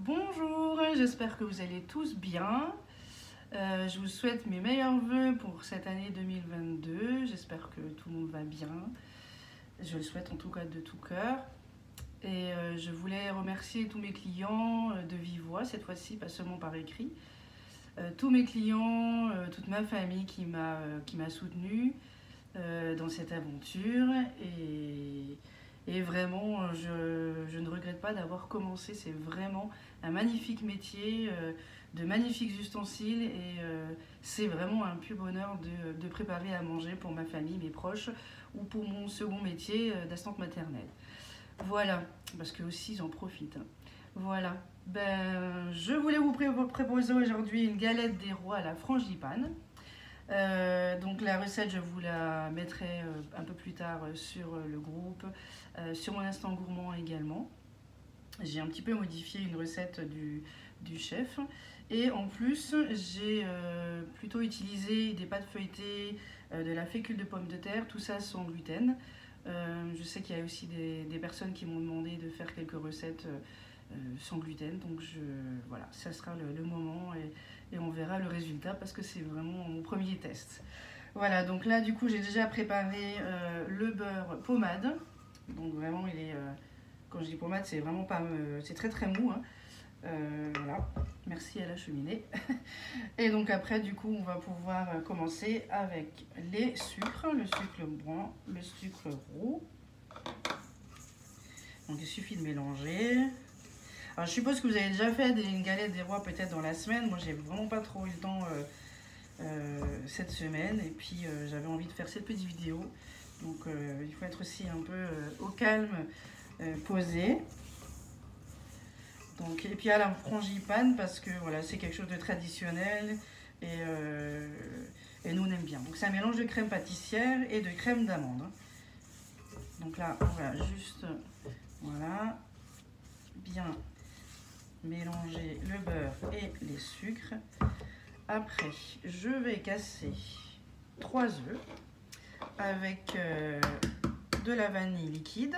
Bonjour, j'espère que vous allez tous bien. Je vous souhaite mes meilleurs vœux pour cette année 2022. J'espère que tout le monde va bien. Je le souhaite en tout cas de tout cœur. Et je voulais remercier tous mes clients de vive voix cette fois-ci, pas seulement par écrit. Tous mes clients, toute ma famille qui m'a soutenue dans cette aventure. Et vraiment, je ne regrette pas d'avoir commencé. C'est vraiment un magnifique métier, de magnifiques ustensiles. Et c'est vraiment un pur bonheur de préparer à manger pour ma famille, mes proches, ou pour mon second métier d'assistante maternelle. Voilà, parce que aussi j'en profite. Voilà. Ben, je voulais vous proposer aujourd'hui une galette des rois à la frangipane. Donc la recette, je vous la mettrai un peu plus tard sur le groupe, sur mon instant gourmand également. J'ai un petit peu modifié une recette du chef. Et en plus, j'ai plutôt utilisé des pâtes feuilletées, de la fécule de pommes de terre, tout ça sans gluten. Je sais qu'il y a aussi des personnes qui m'ont demandé de faire quelques recettes sans gluten. Donc voilà, ça sera le moment et on verra le résultat parce que c'est vraiment mon premier test. Voilà, donc là du coup j'ai déjà préparé le beurre pommade. Donc vraiment il est, quand je dis pommade c'est vraiment pas, c'est très très mou. Hein. Voilà, merci à la cheminée. Et donc après du coup on va pouvoir commencer avec les sucres, le sucre blanc, le sucre roux. Donc il suffit de mélanger. Alors, je suppose que vous avez déjà fait une galette des rois peut-être dans la semaine. Moi, j'ai vraiment pas trop eu le temps cette semaine. Et puis, j'avais envie de faire cette petite vidéo. Donc, il faut être aussi un peu au calme, posé. Donc, et puis à la frangipane parce que voilà, c'est quelque chose de traditionnel. Et nous, on aime bien. Donc, c'est un mélange de crème pâtissière et de crème d'amande. Donc là, on va juste, voilà, bien mélanger le beurre et les sucres. Après, je vais casser 3 œufs avec de la vanille liquide.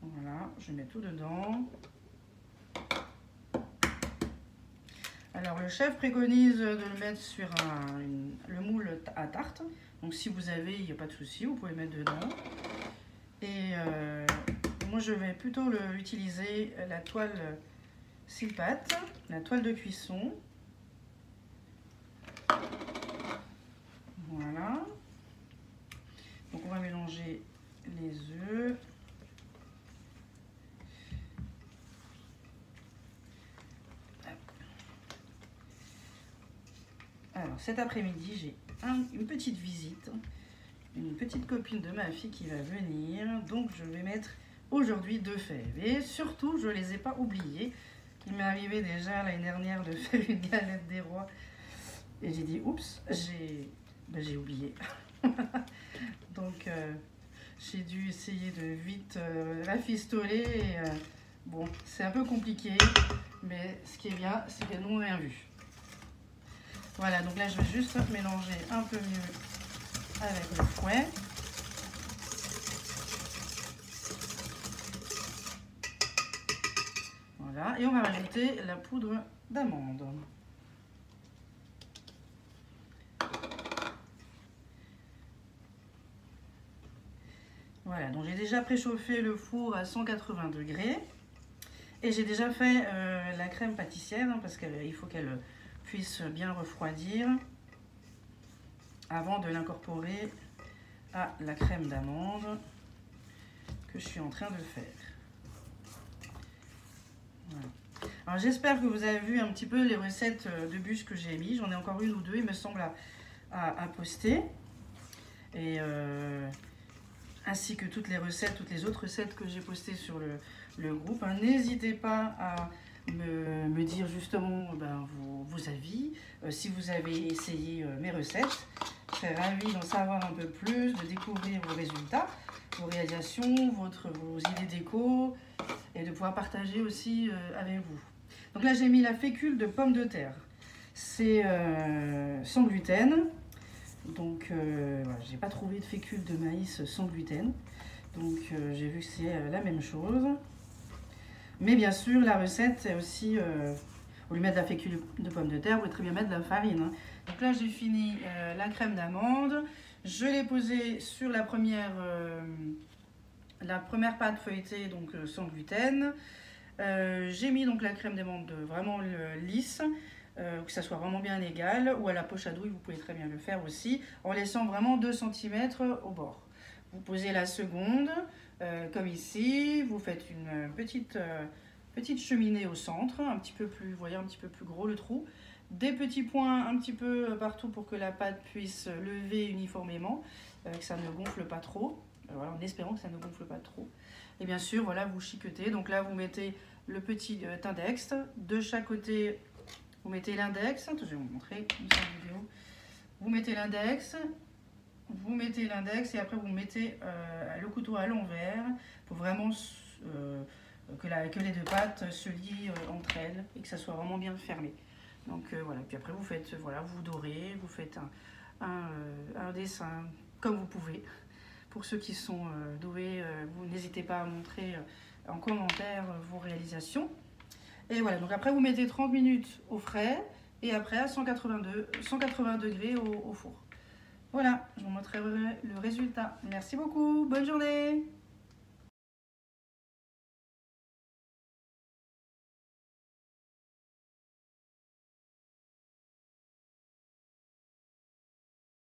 Voilà, je mets tout dedans. Alors, le chef préconise de le mettre sur le moule à tarte. Donc, si vous avez, il n'y a pas de souci, vous pouvez mettre dedans. Et moi, je vais plutôt utiliser la toile Silpat, la toile de cuisson. Voilà. Donc, on va mélanger les œufs. Alors, cet après-midi, j'ai une petite visite. Une petite copine de ma fille qui va venir, donc je vais mettre aujourd'hui 2 fèves. Et surtout, je ne les ai pas oubliées. Il m'est arrivé déjà l'année dernière de faire une galette des rois. Et j'ai dit, oups, j'ai oublié. Donc, j'ai dû essayer de vite rafistoler. Et, bon, c'est un peu compliqué, mais ce qui est bien, c'est qu'elles n'ont rien vu. Voilà, donc là, je vais juste mélanger un peu mieux avec le fouet. Voilà, et on va rajouter la poudre d'amande. Voilà, donc j'ai déjà préchauffé le four à 180 degrés. Et j'ai déjà fait la crème pâtissière, hein, parce qu'il faut qu'elle puisse bien refroidir avant de l'incorporer à la crème d'amande que je suis en train de faire. Voilà. Alors j'espère que vous avez vu un petit peu les recettes de bûches que j'ai mis. J'en ai encore une ou deux, il me semble, à poster. Et ainsi que toutes les recettes, toutes les autres recettes que j'ai postées sur le groupe. Hein. N'hésitez pas à me dire justement vos avis, si vous avez essayé mes recettes. Je serais ravie d'en savoir un peu plus, de découvrir vos résultats, vos réalisations, vos idées déco et de pouvoir partager aussi avec vous. Donc là j'ai mis la fécule de pommes de terre, c'est sans gluten. Donc voilà, j'ai pas trouvé de fécule de maïs sans gluten. Donc j'ai vu que c'est la même chose. Mais bien sûr, la recette est aussi, au lieu de mettre de la fécule de pommes de terre, vous pouvez très bien mettre de la farine. Hein. Donc là, j'ai fini la crème d'amande. Je l'ai posée sur la première pâte feuilletée, donc sans gluten. J'ai mis donc la crème d'amande vraiment lisse, que ça soit vraiment bien égal, ou à la poche à douille, vous pouvez très bien le faire aussi, en laissant vraiment 2 cm au bord. Vous posez la seconde, comme ici, vous faites une petite cheminée au centre, un petit peu plus, vous voyez, un petit peu plus gros le trou. Des petits points un petit peu partout pour que la pâte puisse lever uniformément, que ça ne gonfle pas trop. Voilà, en espérant que ça ne gonfle pas trop. Et bien sûr, voilà, vous chiquetez. Donc là, vous mettez le petit index. De chaque côté, vous mettez l'index. Je vais vous montrer une vidéo. Vous mettez l'index. Vous mettez l'index et après vous mettez le couteau à l'envers pour vraiment que les deux pâtes se lient entre elles et que ça soit vraiment bien fermé. Donc voilà, puis après vous faites, voilà, vous dorez, vous faites un dessin comme vous pouvez. Pour ceux qui sont doués, vous n'hésitez pas à montrer en commentaire vos réalisations. Et voilà, donc après vous mettez 30 minutes au frais et après à 180 degrés au four. Voilà, je vous montrerai le résultat. Merci beaucoup, bonne journée!